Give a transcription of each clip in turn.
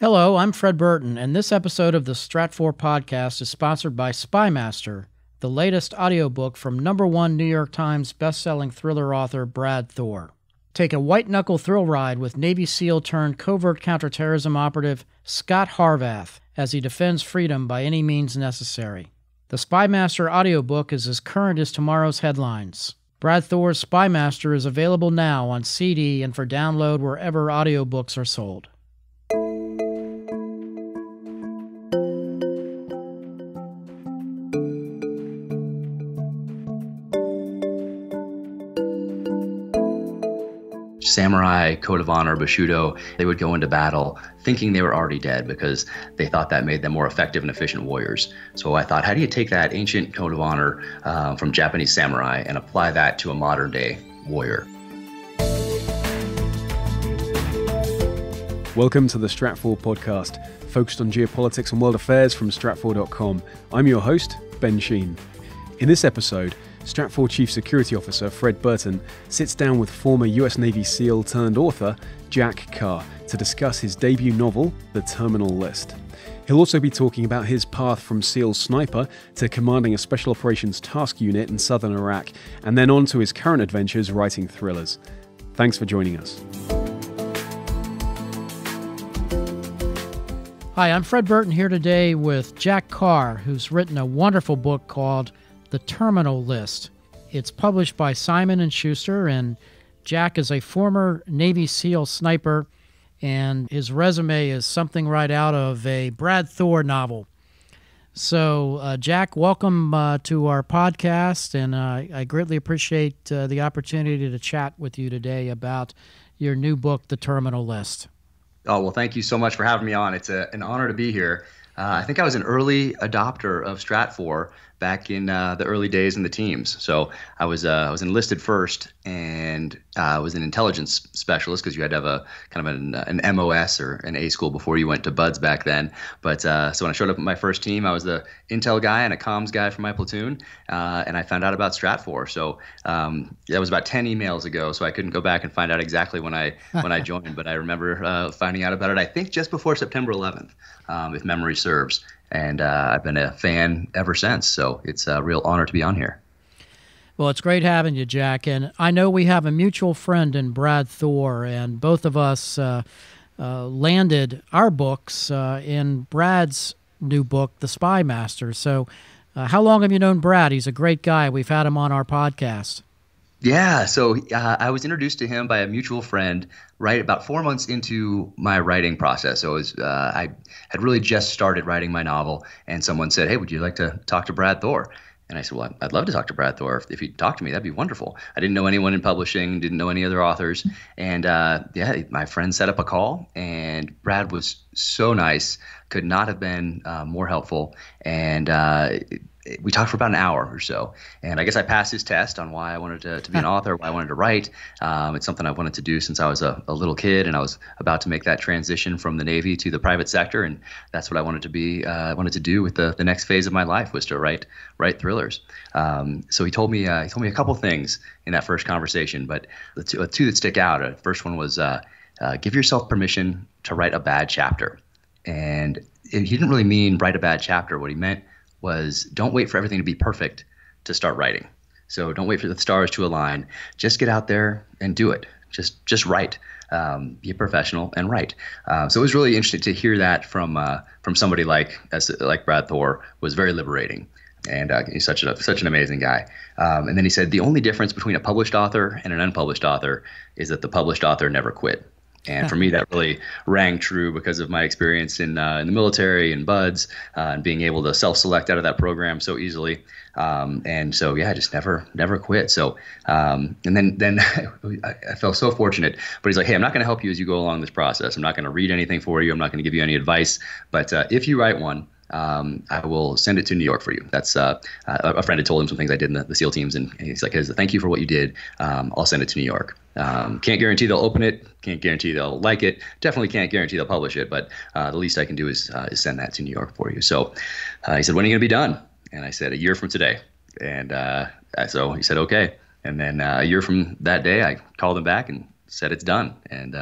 Hello, I'm Fred Burton, and this episode of the Stratfor Podcast is sponsored by Spymaster, the latest audiobook from #1 New York Times bestselling thriller author Brad Thor. Take a white-knuckle thrill ride with Navy SEAL turned covert counterterrorism operative Scott Harvath as he defends freedom by any means necessary. The Spymaster audiobook is as current as tomorrow's headlines. Brad Thor's Spymaster is available now on CD and for download wherever audiobooks are sold. Samurai, code of honor, Bushido, they would go into battle thinking they were already dead because they thought that made them more effective and efficient warriors. So I thought, how do you take that ancient code of honor from Japanese samurai and apply that to a modern day warrior? Welcome to the Stratfor Podcast, focused on geopolitics and world affairs from Stratfor.com. I'm your host, Ben Sheen. In this episode, Stratfor Chief Security Officer Fred Burton sits down with former US Navy SEAL turned author Jack Carr to discuss his debut novel, The Terminal List. He'll also be talking about his path from SEAL sniper to commanding a Special Operations Task Unit in southern Iraq, and then on to his current adventures writing thrillers. Thanks for joining us. Hi, I'm Fred Burton here today with Jack Carr, who's written a wonderful book called The Terminal List. It's published by Simon & Schuster, and Jack is a former Navy SEAL sniper, and his resume is something right out of a Brad Thor novel. So, Jack, welcome to our podcast, and I greatly appreciate the opportunity to chat with you today about your new book, The Terminal List. Oh, well, thank you so much for having me on. It's an honor to be here. I think I was an early adopter of Stratfor back in the early days in the teams. So I was enlisted first, and I was an intelligence specialist because you had to have a kind of an MOS or an A school before you went to BUDS back then. But so when I showed up at my first team, I was the intel guy and a comms guy for my platoon, and I found out about Stratfor. So that was about 10 emails ago, so I couldn't go back and find out exactly when I joined. But I remember finding out about it, I think, just before September 11th, if memory serves. And I've been a fan ever since, so it's a real honor to be on here. Well, it's great having you, Jack, and I know we have a mutual friend in Brad Thor, and both of us landed our books in Brad's new book, The Spymaster. So how long have you known Brad? He's a great guy. We've had him on our podcast. Yeah, so I was introduced to him by a mutual friend right about 4 months into my writing process. So I had really just started writing my novel, and someone said, "Hey, would you like to talk to Brad Thor?" And I said, "Well, I'd love to talk to Brad Thor. If he'd talk to me, that'd be wonderful." I didn't know anyone in publishing, didn't know any other authors. And my friend set up a call, and Brad was so nice, could not have been more helpful. And we talked for about an hour or so, and I guess I passed his test on why I wanted to be an author, why I wanted to write. It's something I wanted to do since I was a little kid, and I was about to make that transition from the Navy to the private sector, and that's what I wanted to be. I wanted to do with the next phase of my life was to write thrillers. So he told me a couple things in that first conversation, but the two that stick out. The first one was give yourself permission to write a bad chapter, and he didn't really mean write a bad chapter. What he meant was don't wait for everything to be perfect to start writing. So don't wait for the stars to align. Just get out there and do it. Just write. Be a professional and write. So it was really interesting to hear that from somebody like Brad Thor. Was very liberating. And he's such an amazing guy. And then he said the only difference between a published author and an unpublished author is that the published author never quit. And for me, that really rang true because of my experience in the military and BUDS and being able to self-select out of that program so easily. And so, yeah, I just never quit. So and then I felt so fortunate. But he's like, hey, I'm not going to help you as you go along this process. I'm not going to read anything for you. I'm not going to give you any advice. But if you write one, I will send it to New York for you. That's a friend had told him some things I did in the SEAL teams, and he's like, thank you for what you did. I'll send it to New York. Can't guarantee they'll open it. Can't guarantee they'll like it. Definitely can't guarantee they'll publish it. But the least I can do is send that to New York for you. So he said, when are you going to be done? And I said, a year from today. And so he said, okay. And then a year from that day, I called him back and said it's done. And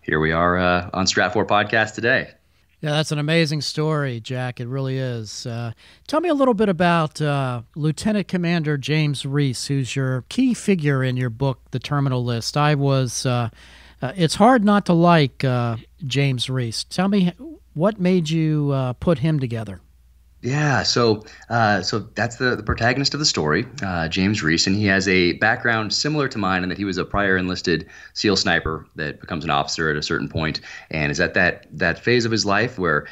here we are on Stratfor Podcast today. Yeah, that's an amazing story, Jack. It really is. Tell me a little bit about Lieutenant Commander James Reese, who's your key figure in your book, The Terminal List. It's hard not to like James Reese. Tell me, what made you put him together? Yeah, so that's the protagonist of the story, James Reese, and he has a background similar to mine in that he was a prior enlisted SEAL sniper that becomes an officer at a certain point, and is at that phase of his life where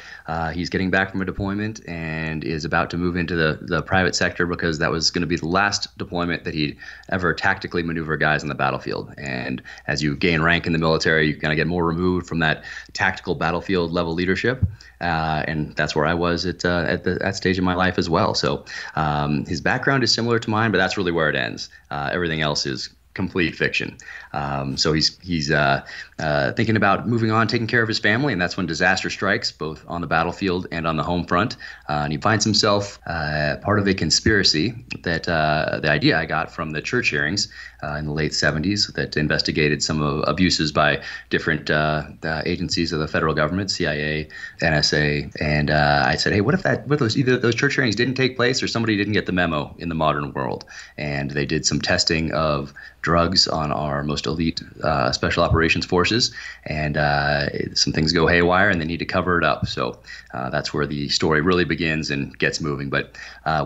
he's getting back from a deployment and is about to move into the private sector because that was going to be the last deployment that he'd ever tactically maneuver guys on the battlefield. And as you gain rank in the military, you kind of get more removed from that tactical battlefield level leadership. And that's where I was at that stage in my life as well. So his background is similar to mine, but that's really where it ends. Everything else is complete fiction. So he's thinking about moving on, taking care of his family, and that's when disaster strikes, both on the battlefield and on the home front. And he finds himself part of a conspiracy that the idea I got from the church hearings in the late 70s that investigated some abuses by different agencies of the federal government, CIA, NSA. And I said, hey, what if either those church hearings didn't take place or somebody didn't get the memo in the modern world? And they did some testing of drugs on our most elite special operations forces, and some things go haywire and they need to cover it up. So that's where the story really begins and gets moving. But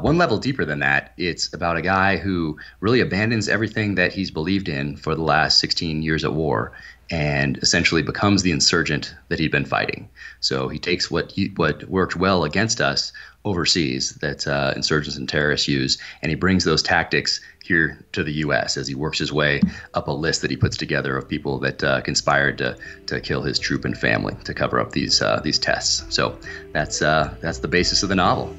one level deeper than that, it's about a guy who really abandons everything that he's believed in for the last 16 years at war and essentially becomes the insurgent that he'd been fighting. So he takes what worked well against us overseas that insurgents and terrorists use, and he brings those tactics here to the U.S. as he works his way up a list that he puts together of people that conspired to kill his troop and family to cover up these tests. So that's the basis of the novel.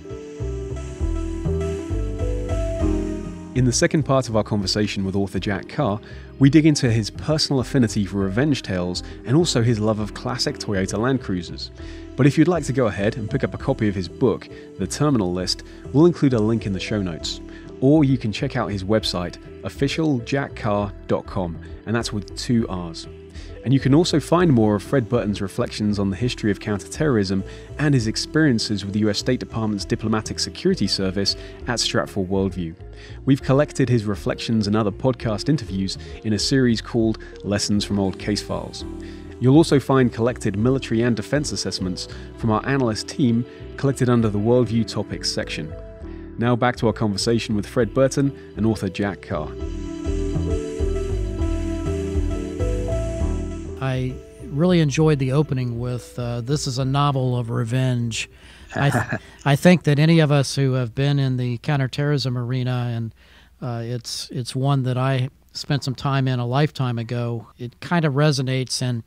In the second part of our conversation with author Jack Carr, we dig into his personal affinity for revenge tales and also his love of classic Toyota Land Cruisers. But if you'd like to go ahead and pick up a copy of his book, The Terminal List, we'll include a link in the show notes. Or you can check out his website, officialjackcarr.com, and that's with 2 R's. And you can also find more of Fred Burton's reflections on the history of counterterrorism and his experiences with the US State Department's Diplomatic Security Service at Stratfor Worldview. We've collected his reflections and other podcast interviews in a series called Lessons from Old Case Files. You'll also find collected military and defense assessments from our analyst team collected under the Worldview Topics section. Now back to our conversation with Fred Burton and author Jack Carr. I really enjoyed the opening with this is a novel of revenge. I think that any of us who have been in the counterterrorism arena, and it's one that I spent some time in a lifetime ago, it kind of resonates. And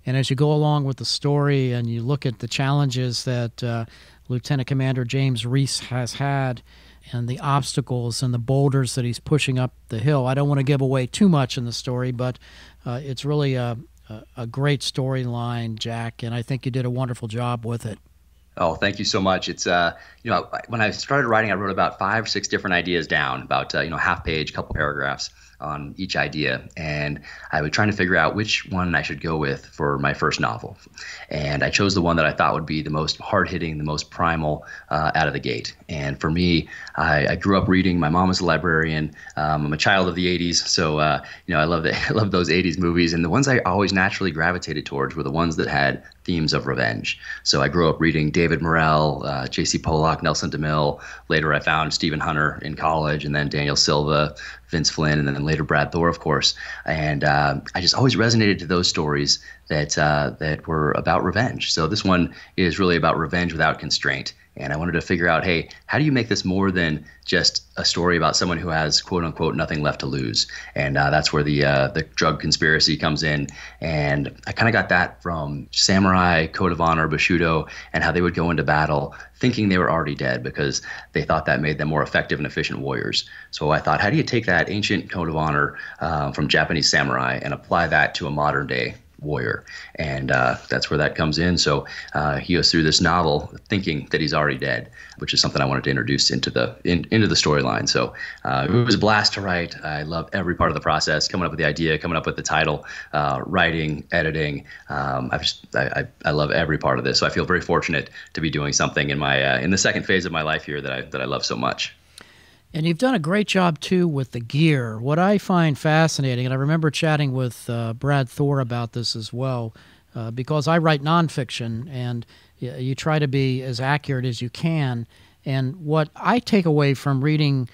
as you go along with the story and you look at the challenges that Lieutenant Commander James Reese has had and the obstacles and the boulders that he's pushing up the hill, I don't want to give away too much in the story, but it's really a great storyline, Jack, and I think you did a wonderful job with it. Oh, thank you so much. It's when I started writing, I wrote about 5 or 6 different ideas down, about half page, couple paragraphs on each idea, and I was trying to figure out which one I should go with for my first novel. And I chose the one that I thought would be the most hard-hitting, the most primal out of the gate. And for me, I grew up reading. My mom was a librarian. I'm a child of the 80s, so I love those 80s movies. And the ones I always naturally gravitated towards were the ones that had themes of revenge. So I grew up reading David Morrell, J.C. Pollock, Nelson DeMille. Later I found Stephen Hunter in college, and then Daniel Silva, Vince Flynn, and then later Brad Thor, of course. And I just always resonated to those stories that were about revenge. So this one is really about revenge without constraint. And I wanted to figure out, hey, how do you make this more than just a story about someone who has, quote unquote, nothing left to lose? And that's where the drug conspiracy comes in. And I kind of got that from samurai, code of honor, Bushido, and how they would go into battle thinking they were already dead because they thought that made them more effective and efficient warriors. So I thought, how do you take that ancient code of honor from Japanese samurai and apply that to a modern day warrior. And that's where that comes in. So he goes through this novel thinking that he's already dead, which is something I wanted to introduce into the storyline. So it was a blast to write. I love every part of the process, coming up with the idea, coming up with the title, writing, editing. I love every part of this. So I feel very fortunate to be doing something in my in the second phase of my life here that I love so much. And you've done a great job, too, with the gear. What I find fascinating, and I remember chatting with Brad Thor about this as well, because I write nonfiction, and you try to be as accurate as you can. And what I take away from reading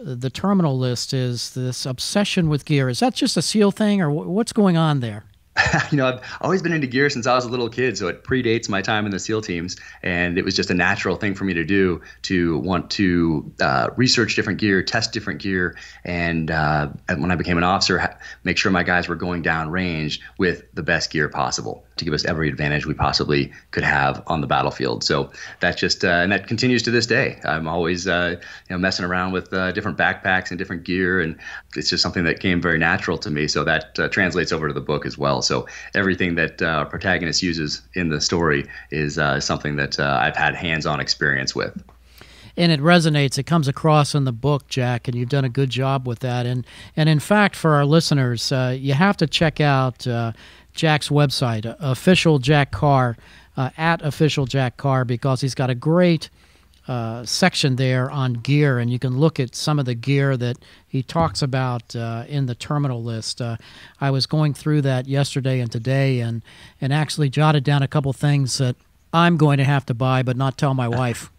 the terminal list is this obsession with gear. Is that just a SEAL thing, or what's going on there? I've always been into gear since I was a little kid, so it predates my time in the SEAL teams, and it was just a natural thing for me to do, to want to research different gear, test different gear, and when I became an officer, make sure my guys were going down range with the best gear possible to give us every advantage we possibly could have on the battlefield. So that just and that continues to this day. I'm always messing around with different backpacks and different gear, and it's just something that came very natural to me. So that translates over to the book as well. So everything that our protagonist uses in the story is something that I've had hands-on experience with. And it resonates. It comes across in the book, Jack, and you've done a good job with that. And in fact, for our listeners, you have to check out Jack's website, Official Jack Carr, at Official Jack Carr, because he's got a great section there on gear, and you can look at some of the gear that he talks about in the terminal list. I was going through that yesterday and today, and actually jotted down a couple things that I'm going to have to buy, but not tell my wife.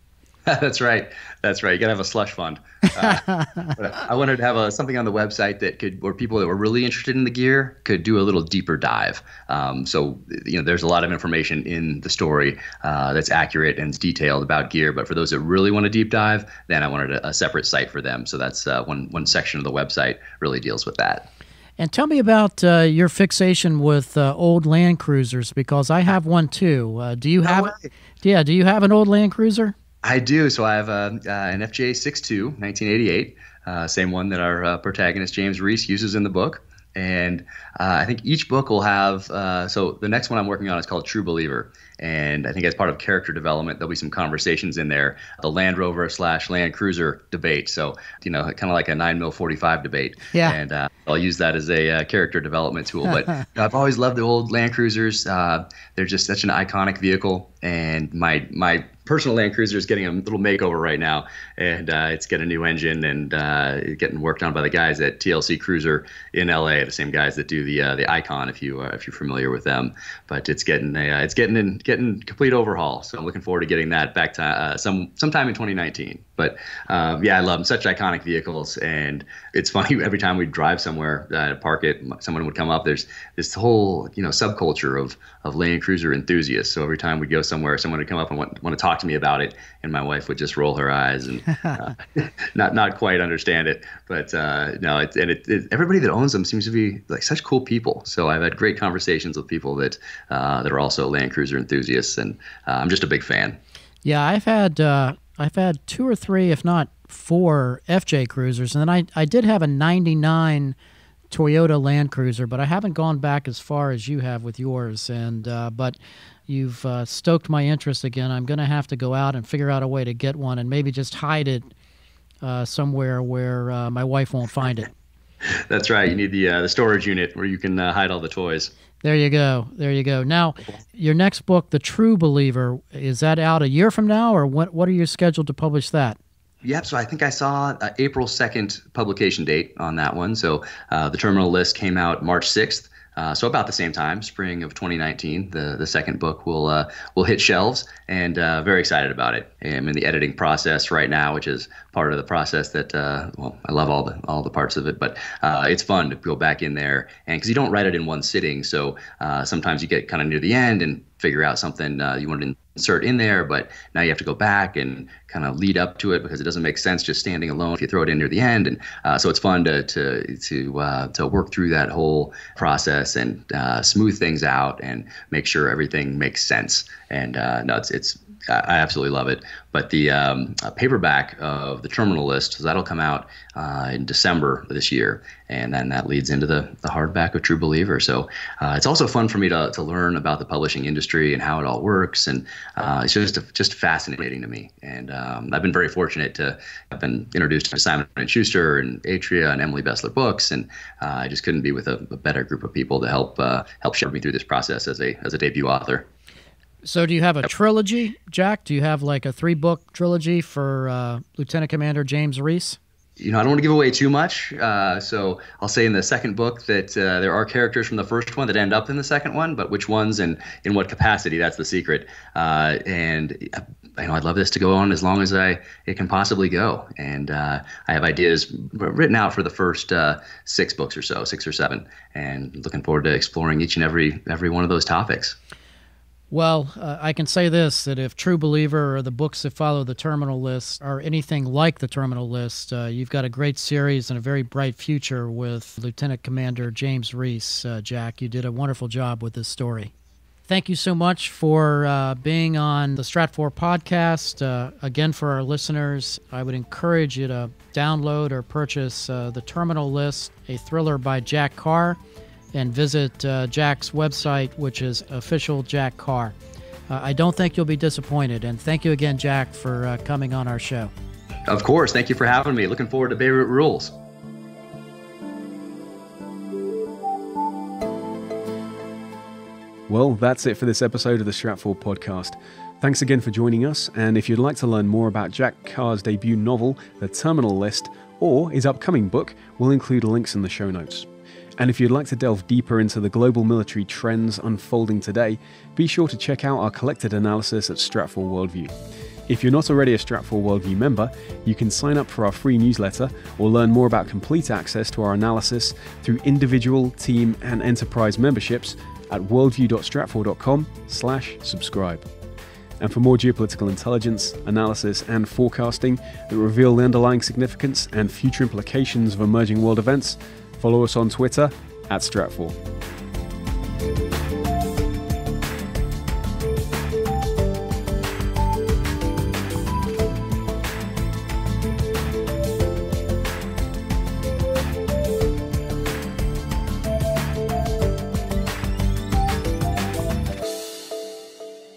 That's right. You got to have a slush fund. But I wanted to have something on the website where people that were really interested in the gear could do a little deeper dive. So there's a lot of information in the story that's accurate and detailed about gear. But for those that really want to deep dive, then I wanted a separate site for them. So that's one section of the website really deals with that. And tell me about your fixation with old Land Cruisers, because I have one too. Do you have an old Land Cruiser? I do. So I have an FJ62, 1988, same one that our protagonist James Reese uses in the book. And I think each book will have, so the next one I'm working on is called True Believer. And I think as part of character development, there'll be some conversations in there, the Land Rover / Land Cruiser debate. So, kind of like a 9mm45 debate. Yeah. And I'll use that as a character development tool. But I've always loved the old Land Cruisers. They're just such an iconic vehicle. And my personal Land Cruiser is getting a little makeover right now, and it's getting a new engine and getting worked on by the guys at TLC Cruiser in LA, the same guys that do the Icon, if you're familiar with them. But it's getting complete overhaul, so I'm looking forward to getting that back to sometime in 2019. But I love them, such iconic vehicles, and it's funny every time we drive somewhere, park it, someone would come up. There's this whole subculture of Land Cruiser enthusiasts. So every time we go somewhere, someone would come up and want to talk to me about it, and my wife would just roll her eyes and not quite understand it. But no, everybody that owns them seems to be like such cool people. So I've had great conversations with people that are also Land Cruiser enthusiasts, and I'm just a big fan. Yeah, I've had 2 or 3, if not 4, FJ Cruisers, and then I did have a '99 Toyota Land Cruiser, but I haven't gone back as far as you have with yours. And but you've stoked my interest again. I'm going to have to go out and figure out a way to get one, and maybe just hide it somewhere where my wife won't find it. That's right. You need the storage unit where you can hide all the toys. There you go. Now, your next book, The True Believer, is that out a year from now, or what are you scheduled to publish that? Yep. So I think I saw April 2nd publication date on that one. So the terminal list came out March 6th. So about the same time, spring of 2019, the second book will hit shelves, and very excited about it. I'm in the editing process right now, which is part of the process that I love all the parts of it, but it's fun to go back in there, and because you don't write it in one sitting, so sometimes you get kind of near the end and figure out something you want to insert in there, but now you have to go back and kind of lead up to it because it doesn't make sense just standing alone if you throw it in near the end. And so it's fun to work through that whole process and smooth things out and make sure everything makes sense. And no, I absolutely love it. But the paperback of the Terminal List, so that'll come out in December this year, and then that leads into the hardback of True Believer. So it's also fun for me to learn about the publishing industry and how it all works, and it's just fascinating to me. And I've been very fortunate to have been introduced to Simon & Schuster and Atria and Emily Bessler Books, and I just couldn't be with a better group of people to help shepherd me through this process as a debut author. So do you have a trilogy, Jack? Do you have like a 3-book trilogy for Lieutenant Commander James Reese? I don't want to give away too much. So I'll say in the second book that there are characters from the first one that end up in the second one, but which ones and in what capacity, that's the secret. And I'd love this to go on as long as it can possibly go. And I have ideas written out for the first 6 books or so, 6 or 7, and looking forward to exploring each and every one of those topics. Well, I can say this, that if True Believer or the books that follow the Terminal List are anything like the Terminal List, you've got a great series and a very bright future with Lieutenant Commander James Reese. Jack, you did a wonderful job with this story. Thank you so much for being on the Stratfor Podcast. Again, for our listeners, I would encourage you to download or purchase The Terminal List, a thriller by Jack Carr, and visit Jack's website, which is Official Jack Carr. I don't think you'll be disappointed, and thank you again, Jack, for coming on our show. Of course. Thank you for having me. Looking forward to Beirut Rules. Well, that's it for this episode of the Stratfor Podcast. Thanks again for joining us, and if you'd like to learn more about Jack Carr's debut novel, The Terminal List, or his upcoming book, we'll include links in the show notes. And if you'd like to delve deeper into the global military trends unfolding today, be sure to check out our collected analysis at Stratfor Worldview. If you're not already a Stratfor Worldview member, you can sign up for our free newsletter or learn more about complete access to our analysis through individual, team, and enterprise memberships at worldview.stratfor.com/subscribe. And for more geopolitical intelligence, analysis, and forecasting that reveal the underlying significance and future implications of emerging world events, follow us on Twitter @Stratfor.